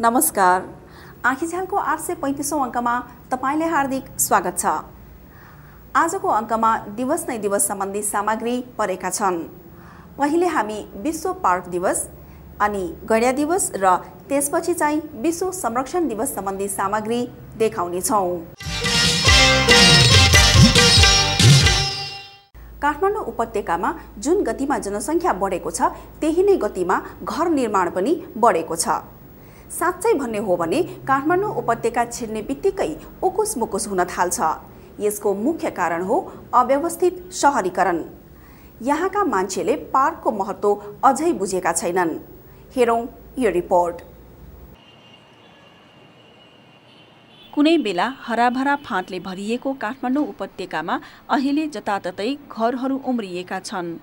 नमस्कार। आँखीझ्यालको 835औं अङ्कमा तपाईले हार्दिक स्वागत छ। आजको अङ्कमा दिवस नै दिवस सम्बन्धी सामग्री परेका छन्। पहिले हामी विश्व पार्क दिवस अनि गैंडा दिवस र त्यसपछि चाहिँ विश्व संरक्षण दिवस सम्बन्धी सामग्री देखाउने छौं। काठमाडौँ उपत्यकामा जुन गतिमा जनसङ्ख्या बढेको छ त्यही नै गतिमा घर निर्माण पनि बढेको छ। साँच्चै भन्ने हो भने काठमाडौँ उपत्यका छिर्ने बित्तिकै उकुस मुकुस हुन थाल्छ। यसको मुख्य कारण हो अव्यवस्थित शहरीकरण। यहाँका मान्छेले पार्कको महत्त्व अझै बुझेका छैनन्। हेरौं यो रिपोर्ट। कुनै बेला हराभरा फाँटले भरिएको काठमाडौँ उपत्यकामा अहिले जताततै घरहरू उम्रिएका छन्।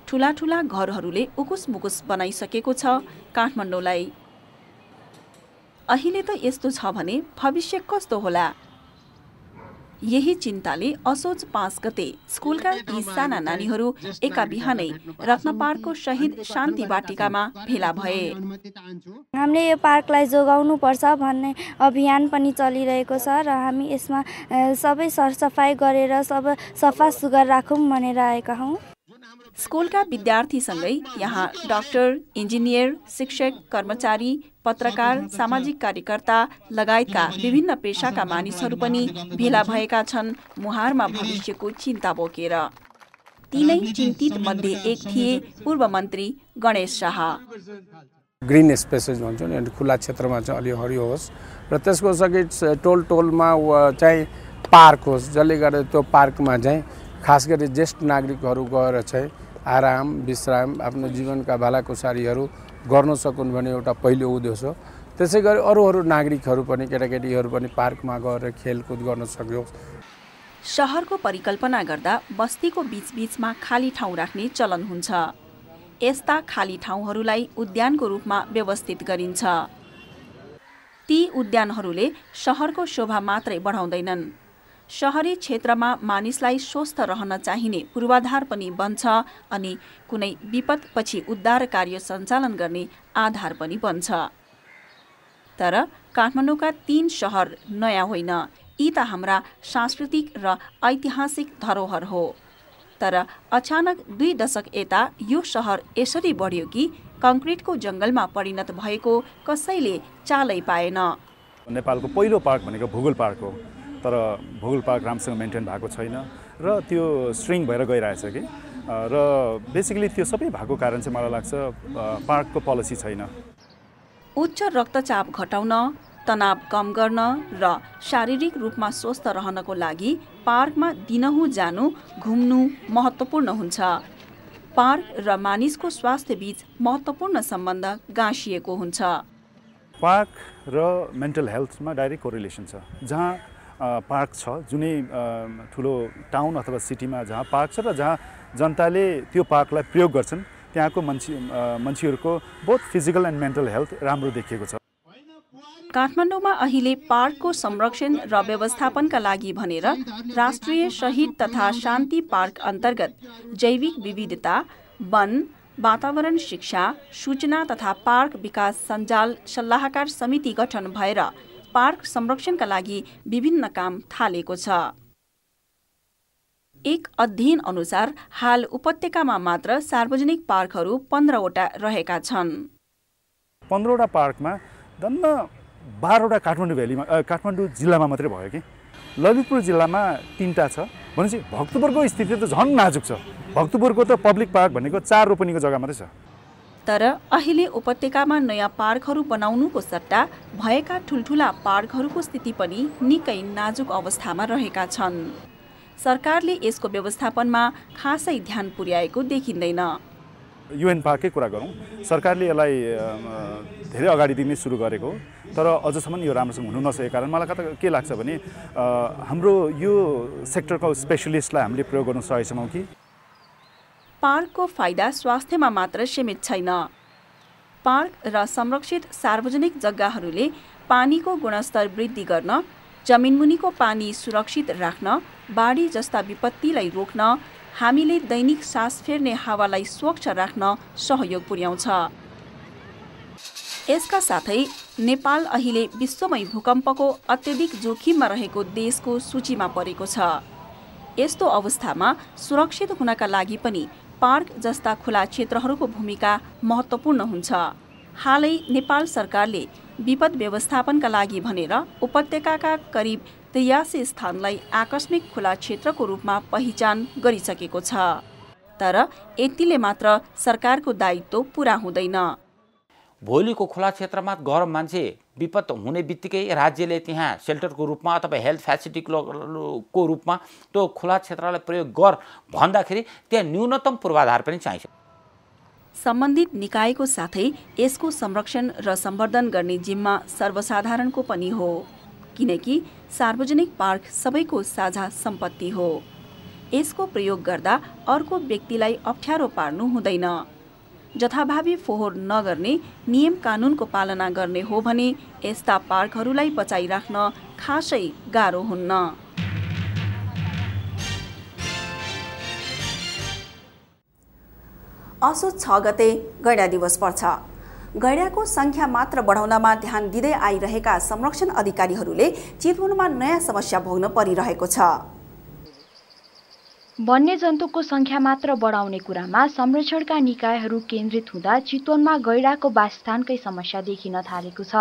ठूला ठूला घरहरूले उकुस मुकुस बनाइसकेको छ काठमाडौँलाई। अहिले त यस्तो छ भने भविष्य कस्तो होला? यही चिन्ताले असोज 5 गते स्कुलका ती साना नानीहरू एका बिहानै रत्नपार्कको शहीद शान्ति वाटिकामा भेला भए। हामीले यो पार्कलाई जोगाउनु पर्छ भन्ने अभियान पनि चलिरहेको छ र हामी यसमा सबै सरसफाई गरेर सबै सफा सुग्घर राखौं भनेर आएका हौं। स्कुलका विद्यार्थीसँगै यहाँ डाक्टर, इन्जिनियर, शिक्षक, कर्मचारी, पत्रकार, सामाजिक कार्यकर्ता लगायतका विभिन्न पेशाका मानिसहरू पनि भेला भएका छन् मुहारमा भविष्यको चिन्ता बोकेर। तीनै चिन्तित मध्ये एक थिए पूर्व मन्त्री गणेश शाह। ग्रीन स्पेसेस भन्छौँ नि, खुला क्षेत्रमा चाहिँ अलि हरियो होस् र त्यसको सकिट टोलमा चाहिँ पार्क होस्, जसले गर्दा त्यो पार्कमा चाहिँ खास गरी ज्येष्ठ नागरिकहरू गएर चाहिँ आराम विश्राम आफ्नो जीवनका भालाकुसारीहरू गर्न सकुन् भन्ने एउटा पहिलो उद्देश्य हो। त्यसै गरी अरू नागरिकहरू पनि केटाकेटीहरू पनि पार्कमा गएर खेलकुद गर्न सकोस्। शहरको परिकल्पना गर्दा बस्तीको बीचबीचमा खाली ठाउँ राख्ने चलन हुन्छ। यस्ता खाली ठाउँहरूलाई उद्यानको रूपमा व्यवस्थित गरिन्छ। ती उद्यानहरूले शहरको शोभा मात्रै बढाउँदैनन्, शहरी क्षेत्रमा मानिसलाई स्वस्थ रहन चाहिने पूर्वाधार पनि बन्छ अनि कुनै विपदपछि उद्धार कार्य सञ्चालन गर्ने आधार पनि बन्छ। तर काठमाडौँका 3 शहर नयाँ होइन, यी त हाम्रा सांस्कृतिक र ऐतिहासिक धरोहर हो। तर अचानक 2 दशक यता यो शहर यसरी बढ्यो कि कङ्क्रिटको जङ्गलमा परिणत भएको कसैले चालै पाएन। नेपालको पहिलो पार्क भनेको भूगोल पार्क हो, तर भूगोल पार्क राम्रोसँग मेन्टेन भएको छैन र त्यो स्ट्रिङ भएर गइरहेछ कि र बेसिकली त्यो सबै भएको कारण चाहिँ मलाई लाग्छ पार्कको पोलिसी छैन। उच्च रक्तचाप घटाउन, तनाव कम गर्न र शारीरिक रूपमा स्वस्थ रहनको लागि पार्कमा दिनहुँ जानु घुम्नु महत्त्वपूर्ण हुन्छ। पार्क र मानिसको स्वास्थ्य बीच महत्त्वपूर्ण सम्बन्ध गाँसिएको हुन्छ। पार्क र मेन्टल हेल्थमा डाइरेक्ट कोरिलेसन छ। जहाँ पार्क छ, जुनै ठुलो टाउन अथवा सिटीमा जहाँ पार्क छ र जहाँ जनताले त्यो पार्कलाई प्रयोग गर्छन् त्यहाँको मान्छेहरूको both physical and mental health राम्रो देखिएको छ। काठमाडौँमा अहिले पार्कको संरक्षण र व्यवस्थापनका लागि भनेर राष्ट्रिय शहीद तथा शान्ति पार्क अन्तर्गत जैविक विविधता, वन, वातावरण शिक्षा, सूचना तथा पार्क विकास सञ्जाल सल्लाहकार समिति गठन भएर पार्क संरक्षणका लागि विभिन्न काम थालेको छ। एक अध्ययन अनुसार हाल उपत्यकामा मात्र सार्वजनिक पार्कहरू 15 वटा रहेका छन्। 15 वटा पार्कमा धन्न 12 वटा काठमाडौँ जिल्लामा मात्रै भयो कि। ललितपुर जिल्लामा 3टा छ भनेपछि भक्तपुरको स्थिति त झन् नाजुक छ। भक्तपुरको त पब्लिक पार्क भनेको 4 रोपनीको जग्गा मात्रै छ। तर अहिले उपत्यकामा नयाँ पार्कहरू बनाउनुको सट्टा भएका ठुल्ठुला पार्कहरूको स्थिति पनि निकै नाजुक अवस्थामा रहेका छन्। सरकारले यसको व्यवस्थापनमा खासै ध्यान पुर्याएको देखिँदैन। युएन पार्ककै कुरा गरौँ, सरकारले यसलाई धेरै अगाडि दिन सुरु गरेको, तर अझसम्म यो राम्रोसँग हुनु नसकेको कारण मलाई के लाग्छ भने हाम्रो यो सेक्टरको स्पेशलिस्टलाई हामीले प्रयोग गर्न सकेछौँ कि। पार्कको फाइदा स्वास्थ्यमा मात्र सीमित छैन। पार्क र संरक्षित सार्वजनिक जग्गाहरूले पानीको गुणस्तर वृद्धि गर्न, जमिनमुनिको पानी सुरक्षित राख्न, बाढी जस्ता विपत्तिलाई रोक्न, हामीले दैनिक सास फेर्ने हावालाई स्वच्छ राख्न सहयोग पुर्याउँछ। यसका साथै नेपाल अहिले विश्वमै भूकम्पको अत्यधिक जोखिममा रहेको देशको सूचीमा परेको छ। यस्तो अवस्थामा सुरक्षित हुनका लागि पनि पार्क जस्ता खुला क्षेत्रहरूको भूमिका महत्त्वपूर्ण हुन्छ। हालै नेपाल सरकारले विपद व्यवस्थापनका लागि भनेर उपत्यकाका करिब 83 स्थानलाई आकस्मिक खुला क्षेत्रको रूपमा पहिचान गरिसकेको छ। तर यतिले मात्र सरकारको दायित्व पूरा हुँदैन। भोलिको खुला क्षेत्रमा गएर मान्छे विपद हुने बित्तिकै राज्यले त्यहाँ सेल्टरको रूपमा अथवा हेल्थ फेसिलिटीको रूपमा त्यो खुला क्षेत्रलाई प्रयोग गर भन्दाखेरि त्यहाँ न्यूनतम पूर्वाधार पनि चाहिन्छ। सम्बन्धित निकायको साथै यसको संरक्षण र सम्वर्धन गर्ने जिम्मा सर्वसाधारणको पनि हो, किनकि सार्वजनिक पार्क सबैको साझा सम्पत्ति हो। यसको प्रयोग गर्दा अर्को व्यक्तिलाई अप्ठ्यारो पार्नु हुँदैन। जथाभावी फोहोर नगर्ने नियम कानुनको पालना गर्ने हो भने यस्ता पार्कहरूलाई बचाइराख्न खासै गाह्रो हुन्न। असोज 6 गते गैंडा दिवस पर्छ। गैंडाको संख्या मात्र बढाउनमा ध्यान दिँदै आइरहेका संरक्षण अधिकारीहरूले चितवनमा नयाँ समस्या भोग्न परिरहेको छ। वन्यजन्तुको संख्या मात्र बढाउने कुरामा संरक्षणका निकायहरू केन्द्रित हुँदा चितवनमा गैंडाको वासस्थानकै समस्या देखिन थालेको छ।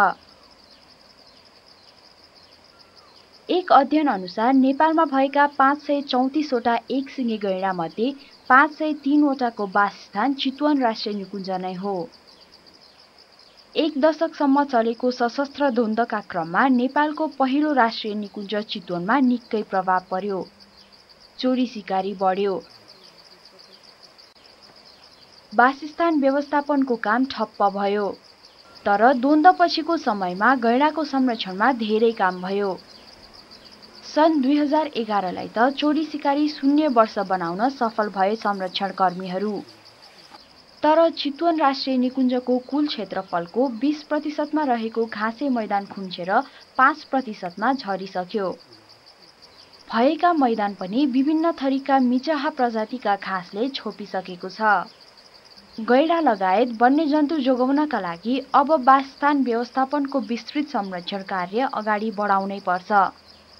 एक अध्ययन अनुसार नेपालमा भएका 534 वटा एकसिङे गैंडा मध्ये 503 वटाको वासस्थान चितवन राष्ट्रिय निकुञ्ज नै हो। एक दशकसम्म चलेको सशस्त्र द्वन्द्वका क्रममा नेपालको पहिलो राष्ट्रिय निकुञ्ज चितवनमा निकै प्रभाव पर्यो। चोरी सिकारी बढ्यो। वासस्थान व्यवस्थापनको काम ठप्प भयो। तर द्वन्द्वपछिको समयमा गैंडाको संरक्षणमा धेरै काम भयो। सन् 2011लाई त चोरी सिकारी 0 वर्ष बनाउन सफल भए संरक्षण कर्मीहरू। तर चितवन राष्ट्रिय निकुञ्जको कुल क्षेत्रफलको 20% रहेको घाँसे मैदान खुम्चेर 5%मा झरिसक्यो। भएका मैदान पनि विभिन्न थरीका मिचहा प्रजातिका घाँसले छोपिसकेको छ। गैंडा लगायत वन्यजन्तु जोगाउनका लागि अब वासस्थान व्यवस्थापनको विस्तृत संरक्षण कार्य अगाडि बढाउनै पर्छ।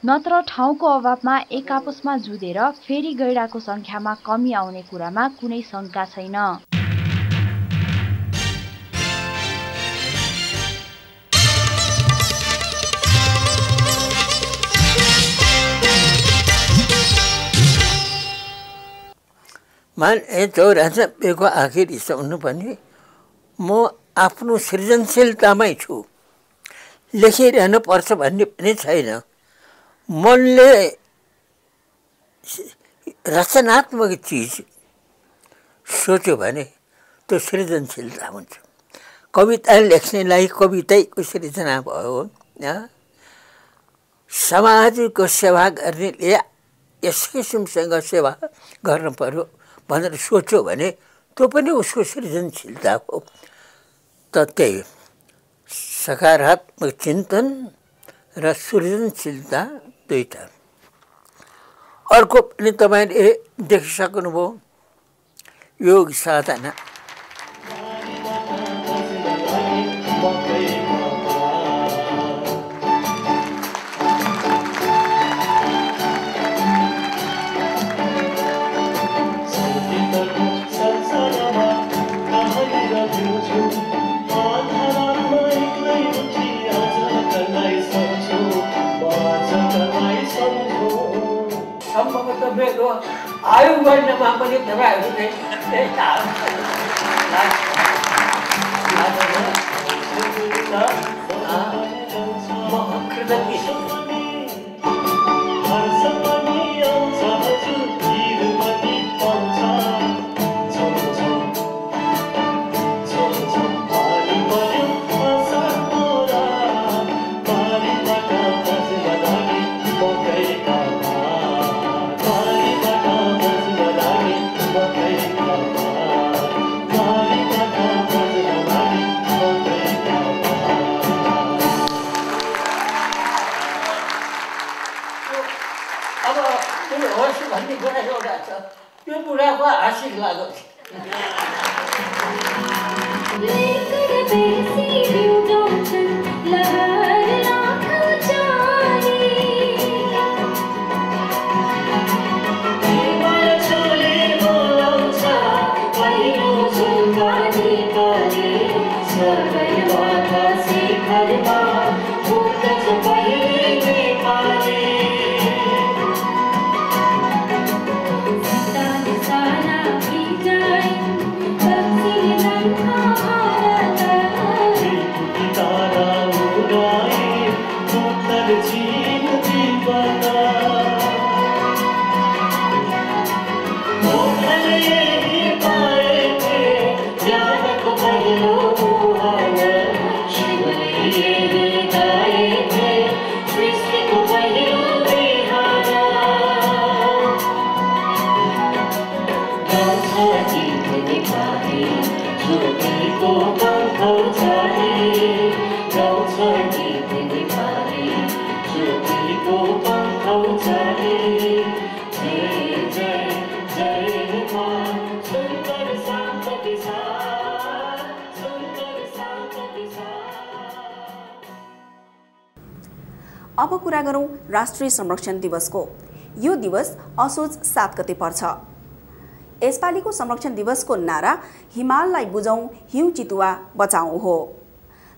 नत्र ठाउँको अभावमा एक आपसमा जुधेर फेरि गैंडाको संख्यामा कमी आउने कुरामा कुनै शंका छैन। मान 94को आखिर हिस्साउनु पनि म आफ्नो सृजनशीलतामै छु, लेखिरहनु पर्छ भन्ने पनि छैन। मनले रचनात्मक चिज सोच्यो भने त्यो सृजनशीलता हुन्छ। कविता लेख्नेलाई कवितैको सृजना भयो। समाजको सेवा गर्नेले यस किसिमसँग सेवा गर्नु पर्यो भनेर सोच्यो भने त्यो पनि उसको सृजनशीलता हो। त त्यही सकारात्मक चिन्तन र सृजनशीलता दुईटा। अर्को पनि तपाईँले देखिसक्नुभयो योग साधना। आयु बढ्नमा पनि तपाईँहरूले म कृतज्ञ छु। त्यो बुढाको आशिष लाग्यो। कुरा गरौँ राष्ट्रिय संरक्षण दिवसको। यो दिवस असोज 7 गते पर्छ। यसपालिको संरक्षण दिवसको नारा हिमाललाई बुझौँ, हिउँ चितुवा बचाउँ हो।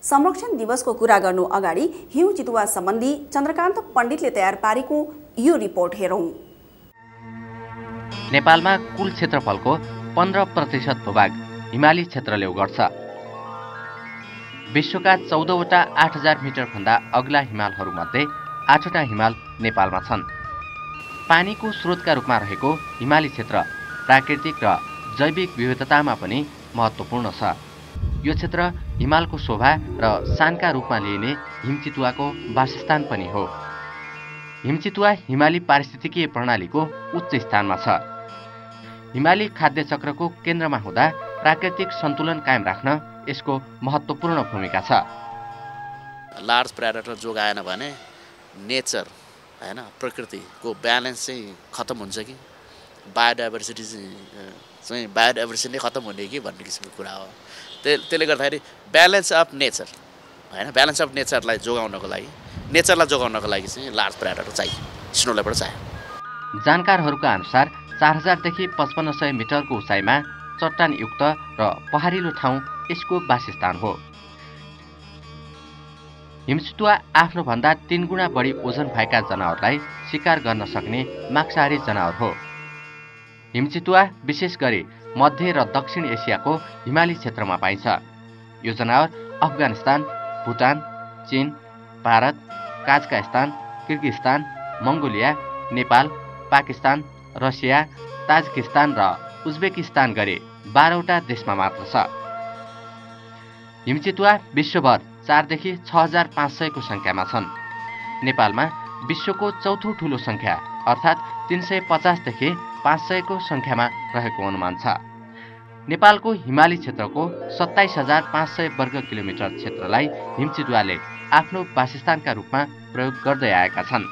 संरक्षण दिवसको कुरा गर्नु अगाडि हिउँ चितुवा सम्बन्धी चन्द्रकान्त पण्डितले तयार पारेको यो रिपोर्ट हेरौँ। नेपालमा कुल क्षेत्रफलको 15% भूभाग हिमाली क्षेत्रले ओगट्छ। विश्वका 14वटा 8000 मिटरभन्दा अग्ला हिमालहरूमध्ये 8वटा हिमाल नेपालमा छन्। पानीको स्रोतका रूपमा रहेको हिमाली क्षेत्र प्राकृतिक र जैविक विविधतामा पनि महत्त्वपूर्ण छ। यो क्षेत्र हिमालको शोभा र शानका रूपमा लिइने हिमचितुवाको वासस्थान पनि हो। हिमचितुवा हिमाली पारिस्थितिकीय प्रणालीको उच्च स्थानमा छ। हिमाली खाद्य चक्रको केन्द्रमा हुँदा प्राकृतिक सन्तुलन कायम राख्न यसको महत्त्वपूर्ण भूमिका छ। लार्ज प्रेडेटर जोगाएन भने नेचर हैन प्रकृतिको ब्यालेन्स चाहिँ खतम हुन्छ कि बायोडाइभर्सिटी नै खतम हुने कि भन्ने किसिमको कुरा हो। त्यसले गर्दाखेरि ब्यालेन्स अफ नेचर हैन ब्यालेन्स अफ नेचरलाई जोगाउनको लागि चाहिँ लार्ज प्रेडेटर चाहियो, स्नो लेपर्ड चाहियो। जानकारहरूका अनुसार 4000 देखि 5500 मिटरको उचाइमा चट्टानयुक्त र पहाडिलो ठाउँ यसको वासस्थान हो। हिमचितुवा आफ्नो भन्दा 3 गुणा बढी ओजन भएका जनावरलाई शिकार गर्न सक्ने मांसाहारी जनावर हो। हिमचितुवा विशेष गरी मध्य र दक्षिण एसियाको हिमाली क्षेत्रमा पाइन्छ। यो जनावर अफगानिस्तान, भुटान, चीन, Bharat, Kazakhstan, Kyrgyzstan, Mongolia, Nepal, Pakistan, Russia, Tajikistan र उज्बेकिस्तान गरी 12वटा देशमा मात्र छ। हिमचितुवा विश्वभर 4 देखि 6500 को संख्यामा छन्। नेपालमा विश्वको चौथो ठूलो संख्या अर्थात् 350 देखि 500 को संख्यामा रहेको अनुमान छ। नेपालको हिमाली क्षेत्रको 27500 वर्ग किलोमिटर क्षेत्रलाई हिमचितुवाले आफ्नो वासस्थानका रूपमा प्रयोग गर्दै आएका छन्।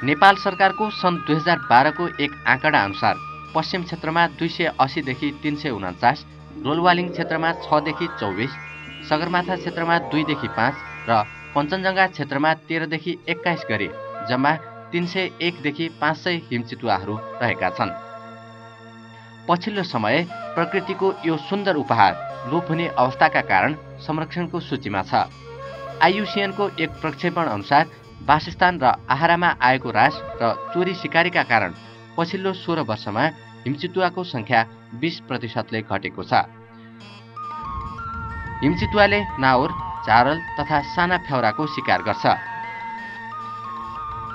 नेपाल सरकारको सन् 2012 को एक आँकडा अनुसार पश्चिम क्षेत्रमा 280 देखि 349, रोलवालिङ क्षेत्रमा 6 देखि 24, सगरमाथा क्षेत्रमा 2 देखि 5 र पञ्चनजङ्घा क्षेत्रमा 13 देखि 21 गरी जम्मा 301 देखि 500 हिमचितुवाहरू रहेका छन्। पछिल्लो समय प्रकृतिको यो सुन्दर उपहार लोप हुने अवस्थाका कारण संरक्षणको सूचीमा छ। IUCN को एक प्रक्षेपण अनुसार वासस्थान र आहारामा आएको ह्रास र चोरी सिकारीका कारण पछिल्लो 16 वर्षमा हिमचितुवाको संख्या 20% घटेको छ। हिमचितुवाले नाउर, झारल तथा साना फ्याउराको शिकार गर्छ।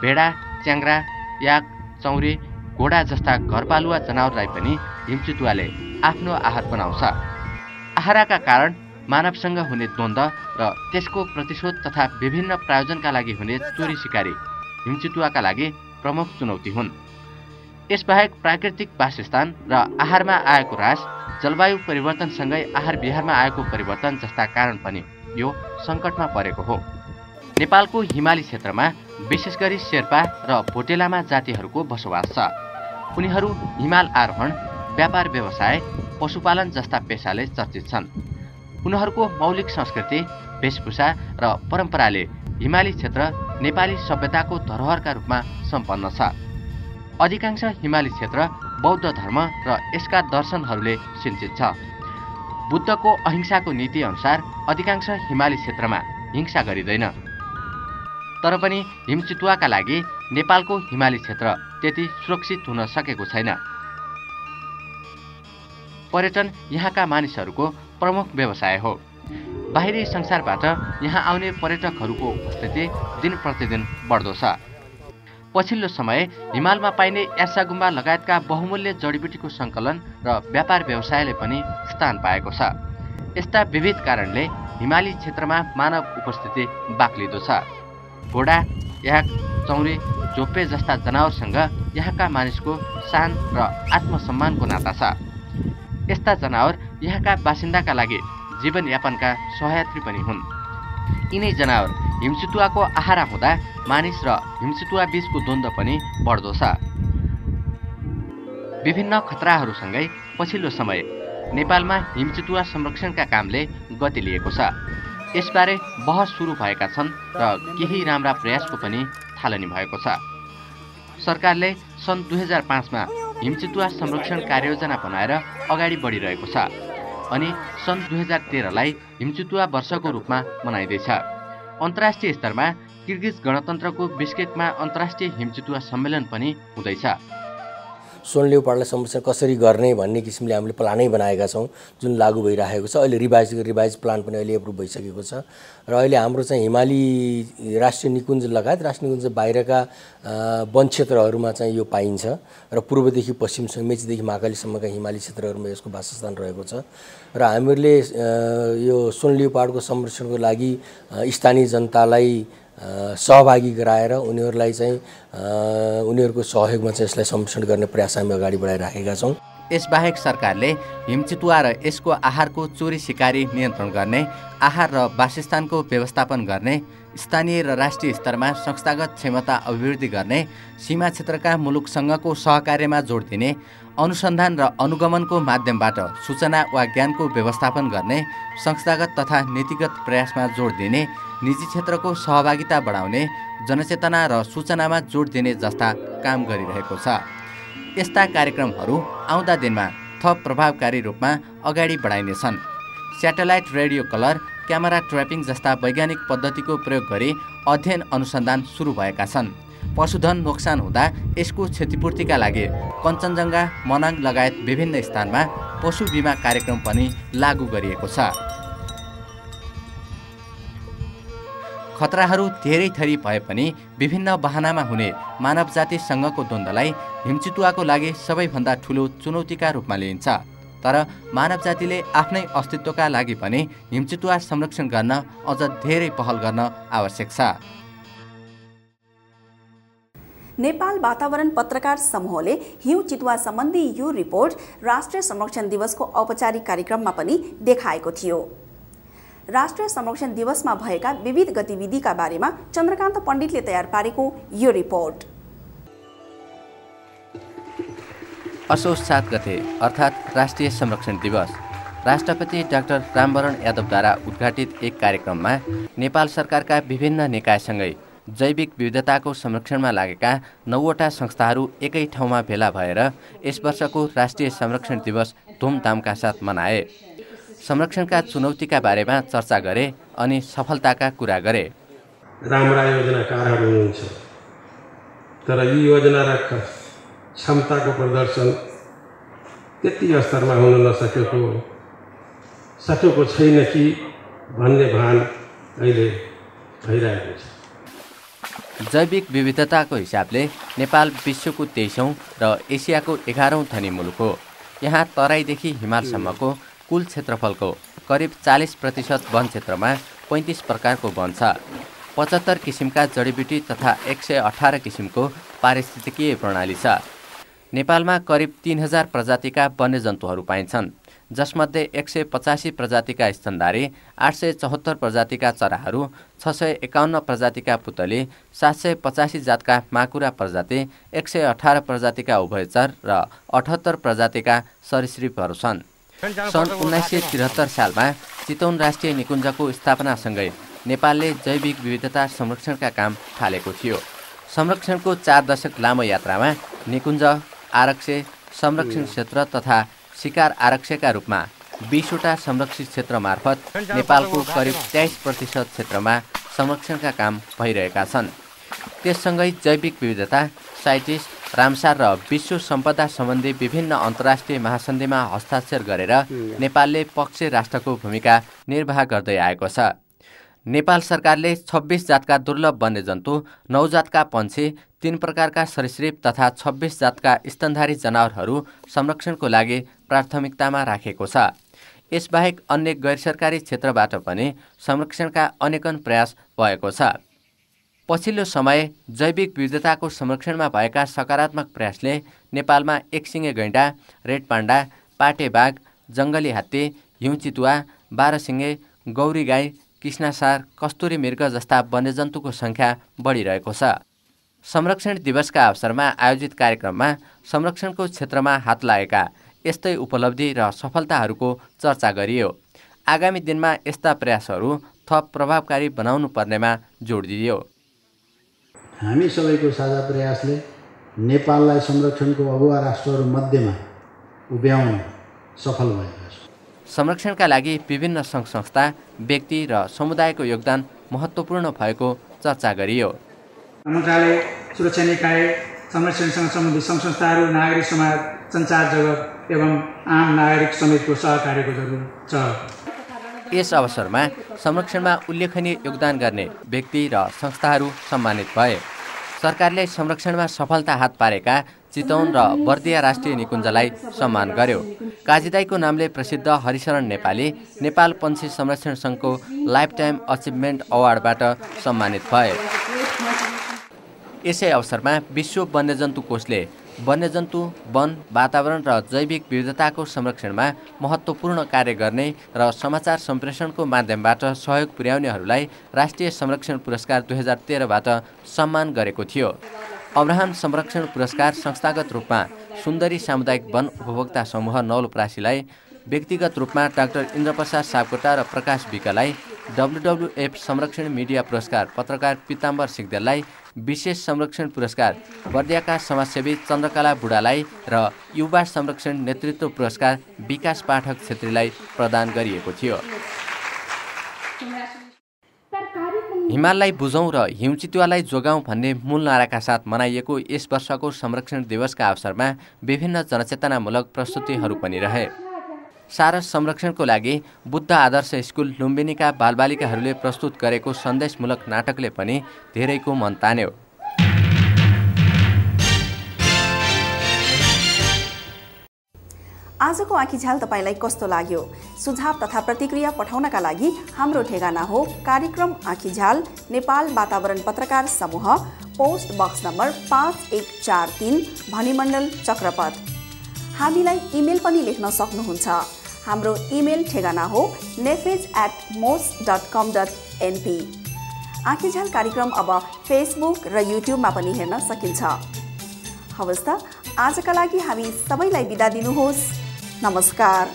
भेडा, च्याङ्ग्रा, याक, चौरी, घोडा जस्ता घरपालुवा जनावरलाई पनि हिमचितुवाले आफ्नो आहार बनाउँछ। आहारका कारण मानवसँग हुने द्वन्द्व र त्यसको प्रतिशोध तथा विभिन्न प्रायोजनका लागि हुने चोरी सिकारी हिमचितुवाका लागि प्रमुख चुनौती हुन्। यसबाहेक प्राकृतिक वासस्थान र आहारमा आएको ह्रास, जलवायु परिवर्तनसँगै आहार विहारमा आएको परिवर्तन जस्ता कारण पनि यो सङ्कटमा परेको हो। नेपालको हिमाली क्षेत्रमा विशेष गरी शेर्पा र भोटे लामा जातिहरूको बसोबास छ। उनीहरू हिमाल आरोहण, व्यापार व्यवसाय, पशुपालन जस्ता पेसाले चर्चित छन्। उनीहरूको मौलिक संस्कृति, वेशभूषा र परम्पराले हिमाली क्षेत्र नेपाली सभ्यताको धरोहरका रूपमा सम्पन्न छ। अधिकांश हिमाली क्षेत्र बौद्ध धर्म र यसका दर्शनहरूले सिञ्चित छ। बुद्धको अहिंसाको नीति अनुसार अधिकांश हिमाली क्षेत्रमा हिंसा गरिँदैन। तर पनि हिमचितुवाका लागि नेपालको हिमाली क्षेत्र त्यति सुरक्षित हुन सकेको छैन। पर्यटन यहाँका मानिसहरूको प्रमुख व्यवसाय हो। बाहिरी संसारबाट यहाँ आउने पर्यटकहरूको उपस्थिति दिन प्रतिदिन बढ्दो छ। पछिल्लो समय हिमालमा पाइने यार्सागुम्बा लगायतका बहुमूल्य जडीबुटीको सङ्कलन र व्यापार व्यवसायले पनि स्थान पाएको छ। यस्ता विविध कारणले हिमाली क्षेत्रमा मानव उपस्थिति बाक्लिदो छ। घोडा, याक, चौरी, झोप्पे जस्ता जनावरसँग यहाँका मानिसको शान र आत्मसम्मानको नाता छ। यस्ता जनावर यहाँका बासिन्दाका लागि जीवनयापनका सहयात्री पनि हुन्। यिनै जनावर हिमचितुवाको आहारा हुँदा मानिस र हिमचितुवा बीचको द्वन्द्व पनि बढ्दो छ। विभिन्न खतराहरूसँगै पछिल्लो समय नेपालमा हिमचितुवा संरक्षणका कामले गति लिएको छ। यसबारे बहस सुरु भएका छन् र केही राम्रा प्रयासको पनि थालनी भएको छ। सरकारले सन् 2005मा हिमचितुवा संरक्षण कार्ययोजना बनाएर अगाडि बढिरहेको छ अनि सन् 2013लाई हिमचितुवा वर्षको रूपमा मनाइँदैछ। अन्तर्राष्ट्रिय स्तरमा किर्गिज गणतन्त्रको बिस्केकमा अन्तर्राष्ट्रिय हिमचितुवा सम्मेलन पनि हुँदैछ। सोन लेओपार्डलाई संरक्षण कसरी गर्ने भन्ने किसिमले हामीले प्लानै बनाएका छौँ, जुन लागू भइरहेको छ। अहिले रिभाइज प्लान पनि अहिले एप्रुभ भइसकेको छ र अहिले हाम्रो चाहिँ हिमाली राष्ट्रिय निकुञ्ज लगायत राष्ट्रिय निकुञ्ज बाहिरका वन क्षेत्रहरूमा चाहिँ यो पाइन्छ र पूर्वदेखि पश्चिमसम्म मेचीदेखि महाकालीसम्मका हिमाली क्षेत्रहरूमा यसको वासस्थान रहेको छ र हामीहरूले यो सोन लेओपार्डको संरक्षणको लागि स्थानीय जनतालाई सहभागी गराएर उनीहरूलाई चाहिँ उनीहरूको सहयोगमा चाहिँ यसलाई संरक्षण गर्ने प्रयास हामी अगाडि बढाइराखेका छौँ। यसबाहेक सरकारले हिमचितुवा र यसको आहारको चोरी सिकारी नियन्त्रण गर्ने, आहार र वासस्थानको व्यवस्थापन गर्ने, स्थानीय र राष्ट्रिय स्तरमा संस्थागत क्षमता अभिवृद्धि गर्ने, सीमा क्षेत्रका मुलुकसँगको सहकार्यमा जोड दिने, अनुसन्धान र अनुगमनको माध्यमबाट सूचना वा ज्ञानको व्यवस्थापन गर्ने, संस्थागत तथा नीतिगत प्रयासमा जोड दिने, निजी क्षेत्रको सहभागिता बढाउने, जनचेतना र सूचनामा जोड दिने जस्ता काम गरिरहेको छ। यस्ता कार्यक्रमहरू आउँदा दिनमा थप प्रभावकारी रूपमा अगाडि बढाइनेछन्। स्याटेलाइट रेडियो कलर, क्यामेरा ट्र्यापिङ जस्ता वैज्ञानिक पद्धतिको प्रयोग गरी अध्ययन अनुसन्धान सुरु भएका छन्। पशुधन नोक्सान हुँदा यसको क्षतिपूर्तिका लागि कञ्चनजङ्घा, मनाङ लगायत विभिन्न स्थानमा पशु बिमा कार्यक्रम पनि लागू गरिएको छ। खतराहरू धेरै थरी भए पनि विभिन्न बहानामा हुने मानव जातिसँगको द्वन्द्वलाई हिमचितुवाको लागि सबैभन्दा ठुलो चुनौतीका रूपमा लिइन्छ। तर मानव जातिले आफ्नै अस्तित्वका लागि पनि हिमचितुवा संरक्षण गर्न अझ धेरै पहल गर्न आवश्यक छ। नेपाल वातावरण पत्रकार समूहले हिउँ चितुवा सम्बन्धी यो रिपोर्ट राष्ट्रिय संरक्षण दिवसको औपचारिक कार्यक्रममा पनि देखाएको थियो। राष्ट्रिय संरक्षण दिवसमा भएका विविध गतिविधिका बारेमा चन्द्रकान्त पण्डितले तयार पारेको यो रिपोर्ट। असोज 7 गते अर्थात् राष्ट्रिय संरक्षण दिवस राष्ट्रपति डाक्टर रामवरण यादवद्वारा उद्घाटित एक कार्यक्रममा नेपाल सरकारका विभिन्न निकायसँगै जैविक विविधताको संरक्षणमा लागेका 9वटा संस्थाहरू एकै ठाउँमा भेला भएर यस वर्षको राष्ट्रिय संरक्षण दिवस धुमधामका साथ मनाए। संरक्षणका चुनौतीका बारेमा चर्चा गरे अनि सफलताका कुरा गरे। राम्रा योजनाकारहरू हुनुहुन्छ, तर यी योजना र क्षमताको प्रदर्शन त्यति स्तरमा हुन नसकेको छैन कि भन्ने भान अहिले भइरहेको छ। जैविक विविधताको हिसाबले नेपाल विश्वको 23औं र एसियाको 11औं धनी मुलुक हो। यहाँ तराईदेखि हिमालसम्मको कुल क्षेत्रफलको करिब 40% वन क्षेत्रमा 35 प्रकारको वन छ। 75 किसिमका जडीबुटी तथा 118 किसिमको पारिस्थितिकीय प्रणाली छ। नेपालमा करिब 3000 प्रजातिका वन्यजन्तुहरू पाइन्छन्, जसमध्ये 185 प्रजातिका स्तनधारी, 874 प्रजातिका चराहरू, 651 प्रजातिका पुतली, 785 जातका माकुरा प्रजाति, 118 प्रजातिका उभयचर र 78 प्रजातिका सरीसृपहरू छन्। सन् 1973 सालमा चितवन राष्ट्रिय निकुञ्जको स्थापनासँगै नेपालले जैविक विविधता संरक्षणका काम थालेको थियो। संरक्षणको 4 दशक लामो यात्रामा निकुञ्ज, आरक्ष्य, संरक्षण क्षेत्र तथा शिकार आरक्ष्यका रूपमा 20वटा संरक्षित क्षेत्र मार्फत नेपालको करिब 23% क्षेत्रमा संरक्षणका काम भइरहेका छन्। त्यससँगै जैविक विविधता, साइटिस, रामसार र विश्व सम्पदा सम्बन्धी विभिन्न अन्तर्राष्ट्रिय महासन्धिमा हस्ताक्षर गरेर नेपालले पक्ष राष्ट्रको भूमिका निर्वाह गर्दै आएको छ। नेपाल सरकारले 26 जातका दुर्लभ वन्यजन्तु, 9 जातका पन्छी, 3 प्रकारका सरीसृप तथा 26 जातका स्तनधारी जनावरहरू संरक्षणको लागि प्राथमिकतामा राखेको छ। यसबाहेक अन्य गैरसरकारी क्षेत्रबाट पनि संरक्षणका अनेकन प्रयास भएको छ। पछिल्लो समय जैविक विविधताको संरक्षणमा भएका सकारात्मक प्रयासले नेपालमा एकसिङे गैंडा, रेड पाण्डा, पाटे बाघ, जङ्गली हात्ती, हिउँ चितुवा, 12 सिङे, गौरी गाई, कृष्णसार, कस्तुरी मृग जस्ता वन्यजन्तुको सङ्ख्या बढिरहेको छ। संरक्षण दिवसका अवसरमा आयोजित कार्यक्रममा संरक्षणको क्षेत्रमा हात लागेका यस्तै उपलब्धि र सफलताहरूको चर्चा गरियो। आगामी दिनमा यस्ता प्रयासहरू थप प्रभावकारी बनाउनु पर्नेमा जोड दियो। हामी सबैको साझा प्रयासले नेपाललाई संरक्षणको अगुवा राष्ट्रहरू मध्येमा उभ्याउन सफल भएका छौँ। संरक्षणका लागि विभिन्न सङ्घ संस्था, व्यक्ति र समुदायको योगदान महत्त्वपूर्ण भएको चर्चा गरियो। मन्त्रालय, सुरक्षा निकाय, संरक्षणसँग सम्बन्धित सङ्घ संस्थाहरू, नागरिक समाज, सञ्चार जगत एवं आम नागरिक समेतको सहकार्यको जरुरत छ। यस अवसरमा संरक्षणमा उल्लेखनीय योगदान गर्ने व्यक्ति र संस्थाहरू सम्मानित भए। सरकारले संरक्षणमा सफलता हात पारेका चितवन र बर्दिया राष्ट्रिय निकुञ्जलाई सम्मान गर्यो। काजीदाईको नामले प्रसिद्ध हरिशरण नेपाली नेपाल पन्छी संरक्षण सङ्घको लाइफटाइम अचिभमेन्ट अवार्डबाट सम्मानित भए। यसै अवसरमा विश्व वन्यजन्तु कोषले वन्यजन्तु, वन, वातावरण र जैविक विविधताको संरक्षणमा महत्त्वपूर्ण कार्य गर्ने र समाचार सम्प्रेषणको माध्यमबाट सहयोग पुर्याउनेहरूलाई राष्ट्रिय संरक्षण पुरस्कार 2013बाट सम्मान गरेको थियो। अब्राहम संरक्षण पुरस्कार संस्थागत रूपमा सुन्दरी सामुदायिक वन उपभोक्ता समूह नवलपरासीलाई, व्यक्तिगत रूपमा डाक्टर इन्द्रप्रसाद सापकोटा र प्रकाश विकलाई, WWF संरक्षण मिडिया पुरस्कार पत्रकार पिताम्बर सिग्देललाई, विशेष संरक्षण पुरस्कार बर्दियाका समाजसेवी चन्द्रकला बुढालाई र युवा संरक्षण नेतृत्व पुरस्कार विकास पाठक छेत्रीलाई प्रदान गरिएको थियो। हिमाललाई बुझौँ र हिउँचितुवालाई जोगाउँ भन्ने मूल नाराका साथ मनाइएको यस वर्षको संरक्षण दिवसका अवसरमा विभिन्न जनचेतनामूलक प्रस्तुतिहरू पनि रहे। सारस संरक्षणको लागि बुद्ध आदर्श स्कुल लुम्बिनीका बालबालिकाहरूले प्रस्तुत गरेको सन्देशमूलक नाटकले पनि धेरैको मन तान्यो। आजको आँखीझ्याल तपाईलाई कस्तो लाग्यो? सुझाव तथा प्रतिक्रिया पठाउनका लागि हाम्रो ठेगाना हो कार्यक्रम आँखीझ्याल, नेपाल वातावरण पत्रकार समूह, पोस्ट बक्स नम्बर 5143, भनिमण्डल चक्रपथ। हामीलाई इमेल पनि लेख्न सक्नुहुन्छ। हाम्रो इमेल ठेगाना हो nefage@mos.com.np। आँखीझ्याल कार्यक्रम अब फेसबुक र युट्युबमा पनि हेर्न सकिन्छ। हवस् त, आजका लागि हामी सबैलाई बिदा दिनुहोस्। नमस्कार।